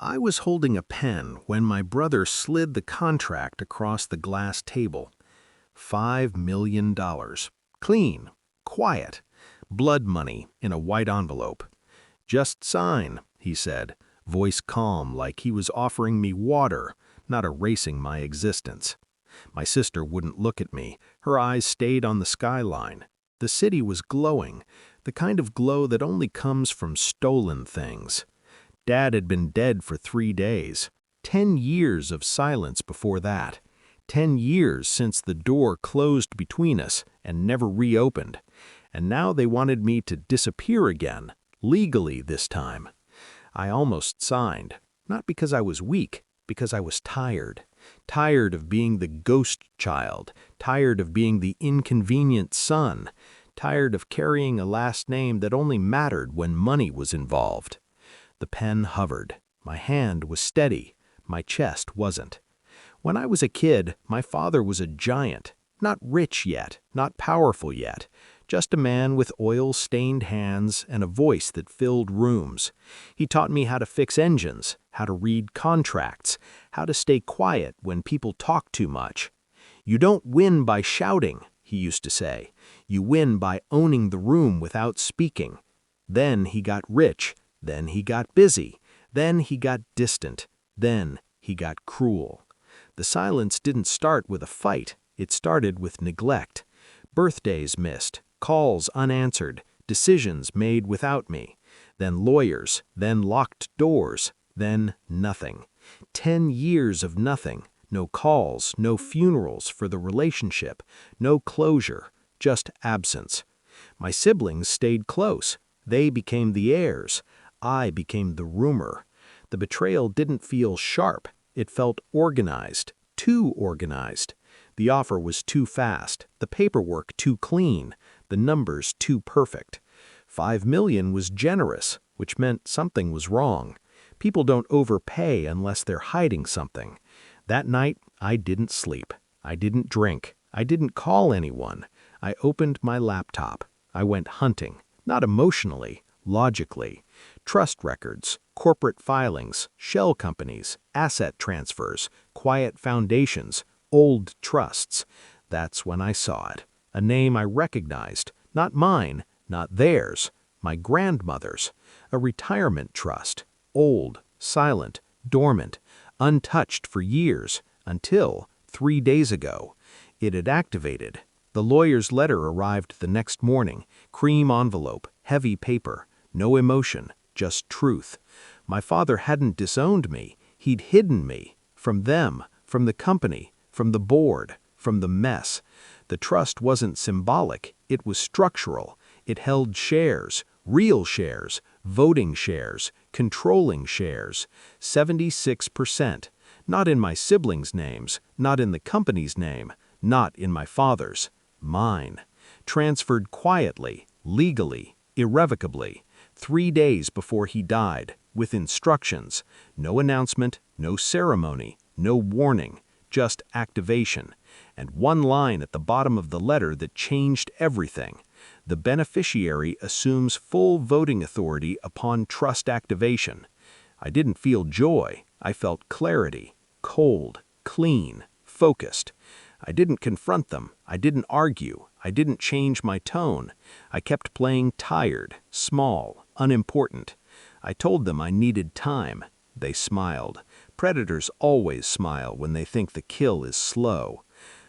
I was holding a pen when my brother slid the contract across the glass table. $5 million. Clean, quiet, blood money in a white envelope. "Just sign," he said, voice calm like he was offering me water, not erasing my existence. My sister wouldn't look at me. Her eyes stayed on the skyline. The city was glowing, the kind of glow that only comes from stolen things. Dad had been dead for 3 days. 10 years of silence before that. 10 years since the door closed between us and never reopened. And now they wanted me to disappear again, legally this time. I almost signed, not because I was weak, because I was tired. Tired of being the ghost child, tired of being the inconvenient son, tired of carrying a last name that only mattered when money was involved. The pen hovered. My hand was steady. My chest wasn't. When I was a kid, my father was a giant. Not rich yet, not powerful yet. Just a man with oil-stained hands and a voice that filled rooms. He taught me how to fix engines, how to read contracts, how to stay quiet when people talk too much. "You don't win by shouting," he used to say. "You win by owning the room without speaking." Then he got rich. Then he got busy. Then he got distant. Then he got cruel. The silence didn't start with a fight. It started with neglect. Birthdays missed, calls unanswered, decisions made without me. Then lawyers, then locked doors, then nothing. 10 years of nothing. No calls, no funerals for the relationship, no closure, just absence. My siblings stayed close. They became the heirs. I became the rumor. The betrayal didn't feel sharp. It felt organized, too organized. The offer was too fast, the paperwork too clean, the numbers too perfect. 5 million was generous, which meant something was wrong. People don't overpay unless they're hiding something. That night, I didn't sleep. I didn't drink. I didn't call anyone. I opened my laptop. I went hunting, not emotionally, logically. Trust records, corporate filings, shell companies, asset transfers, quiet foundations, old trusts. That's when I saw it. A name I recognized, not mine, not theirs, my grandmother's. A retirement trust, old, silent, dormant, untouched for years, until 3 days ago. It had activated. The lawyer's letter arrived the next morning, cream envelope, heavy paper. No emotion, just truth. My father hadn't disowned me. He'd hidden me. From them, from the company, from the board, from the mess. The trust wasn't symbolic. It was structural. It held shares, real shares, voting shares, controlling shares. 76%. Not in my siblings' names, not in the company's name, not in my father's. Mine. Transferred quietly, legally, irrevocably. 3 days before he died, with instructions. No announcement, no ceremony, no warning, just activation. And one line at the bottom of the letter that changed everything. The beneficiary assumes full voting authority upon trust activation. I didn't feel joy. I felt clarity. Cold, clean, focused. I didn't confront them. I didn't argue. I didn't change my tone. I kept playing tired, small, unimportant. I told them I needed time. They smiled. Predators always smile when they think the kill is slow.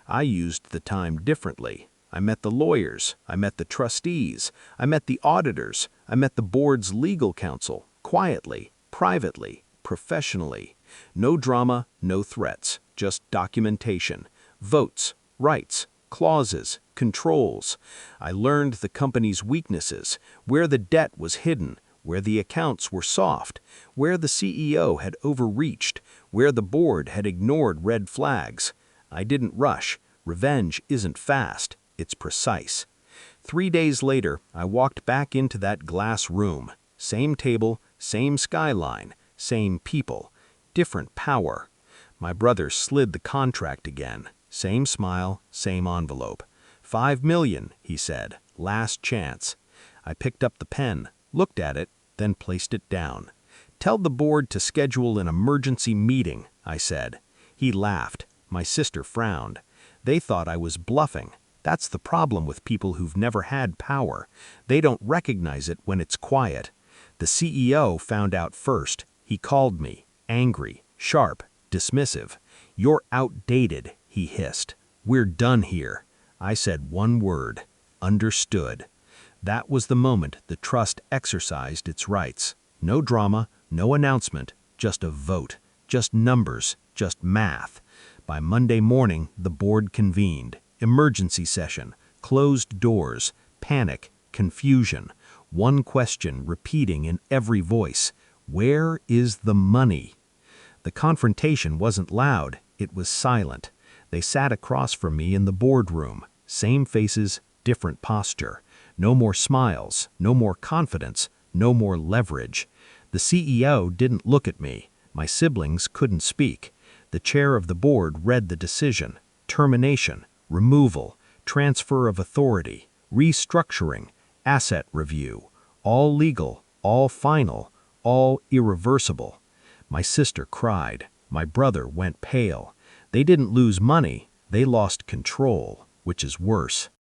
I used the time differently. I met the lawyers. I met the trustees. I met the auditors. I met the board's legal counsel, quietly, privately, professionally. No drama, no threats, just documentation. Votes, rights, clauses, controls. I learned the company's weaknesses, where the debt was hidden, where the accounts were soft, where the CEO had overreached, where the board had ignored red flags. I didn't rush. Revenge isn't fast, it's precise. 3 days later, I walked back into that glass room. Same table, same skyline, same people, different power. My brother slid the contract again. Same smile, same envelope. 5 million, he said, last chance. I picked up the pen, looked at it, then placed it down. "Tell the board to schedule an emergency meeting," I said. He laughed. My sister frowned. They thought I was bluffing. That's the problem with people who've never had power. They don't recognize it when it's quiet. The CEO found out first. He called me, angry, sharp, dismissive. "You're outdated," he hissed. "We're done here." I said one word: understood. That was the moment the trust exercised its rights. No drama, no announcement, just a vote, just numbers, just math. By Monday morning, the board convened. Emergency session, closed doors, panic, confusion. One question repeating in every voice: where is the money? The confrontation wasn't loud, it was silent. They sat across from me in the boardroom. Same faces, different posture. No more smiles, no more confidence, no more leverage. The CEO didn't look at me. My siblings couldn't speak. The chair of the board read the decision: termination, removal, transfer of authority, restructuring, asset review. All legal, all final, all irreversible. My sister cried. My brother went pale. They didn't lose money, they lost control, which is worse.